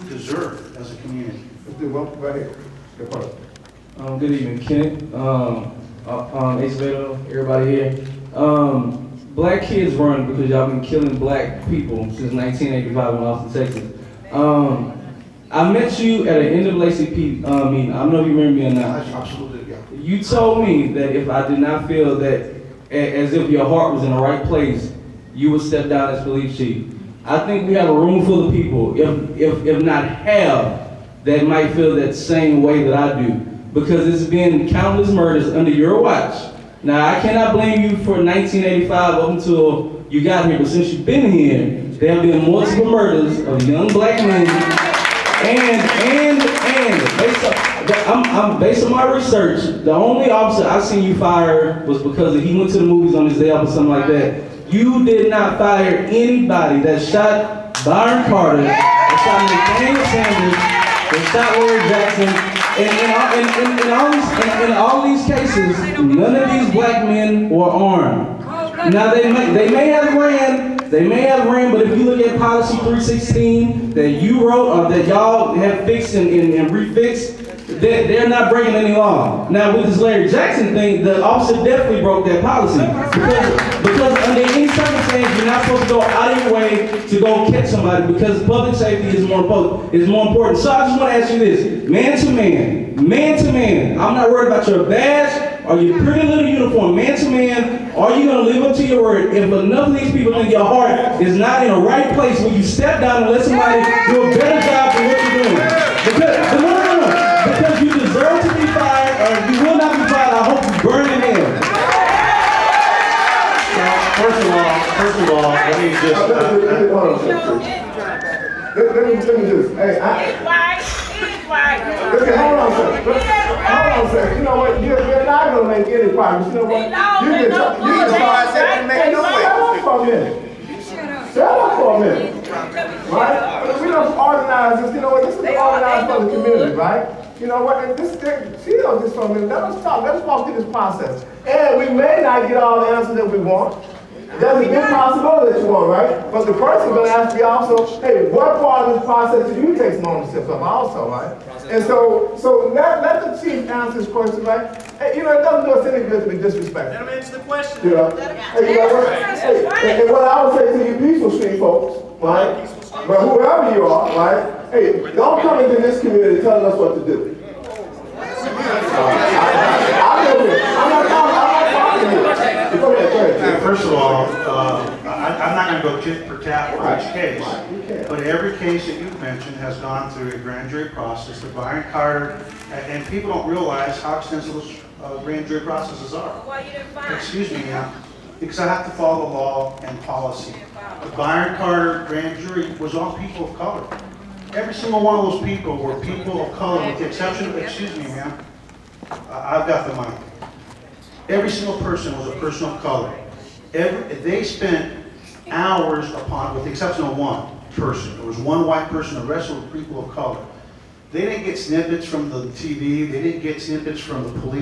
deserve as a community. Well, go ahead. Good evening, Kenneth, Acevedo, everybody here. Black kids run because y'all been killing black people since 1985 in Austin, Texas. I met you at an NAACP meeting. I don't know if you remember me or not. Absolutely, yeah. You told me that if I did not feel that as if your heart was in the right place, you would step down as police chief. I think we have a room full of people, if not half, that might feel that same way that I do. Because it's been countless murders under your watch. Now, I cannot blame you for 1985 up until you got here, but since you've been here, there have been multiple murders of young black men. And based on my research, the only officer I seen you fire was because he went to the movies on his day off or something like that. You did not fire anybody that shot Byron Carter, that shot Nathaniel Sanders, that shot Larry Jackson. In all these cases, none of these black men were armed. Now they may have ran, but if you look at policy 316 that you wrote or that y'all have fixed and refixed, they're not breaking any law. Now with this Larry Jackson thing, the officer definitely broke that policy because under any circumstance you're not supposed to go out of your way to go catch somebody because public safety is more important. So I just want to ask you this, man to man, I'm not worried about your badge or your pretty little uniform, man to man, are you going to live up to your word? If enough of these people think your heart is not in the right place, will you step down and let somebody do a better job than what you're doing? Because you deserve to be fired, or if you will not be fired, I hope you burn in hell. First of all, let me just... Let me just, hey, okay, hold on a second. You know what? You're not going to make any progress. You know what? You Shut up for a minute. Right? We don't organize this. You know what? This is organized for the community, right? You know what? Chill just for a minute. Let us talk. Let us walk through this process. And we may not get all the answers that we want. There's a big possibility that you want, right? But the person going to ask you also, hey, what part of this process do you take some ownership of also, right? And so let the chief answer this question, right? Hey, you know, it doesn't do us any good to be disrespectful. Let him answer the question. You know? Hey, you know what? Hey, and what I would say to you peaceful street folks, right? But whoever you are, right? Hey, don't come into this community telling us what to do. First of all, I'm not going to go tit for tat for each case, but every case that you've mentioned has gone through a grand jury process. The Byron Carter, and people don't realize how extensive those grand jury processes are. Why you didn't fire? Excuse me, ma'am, because I have to follow the law and policy. The Byron Carter grand jury was all people of color. Every single one of those people were people of color, with the exception of, excuse me, ma'am, I've got the mic. Every single person was a person of color. They spent hours upon, with the exception of one person. There was one white person, the rest were people of color. They didn't get snippets from the TV, they didn't get snippets from the police.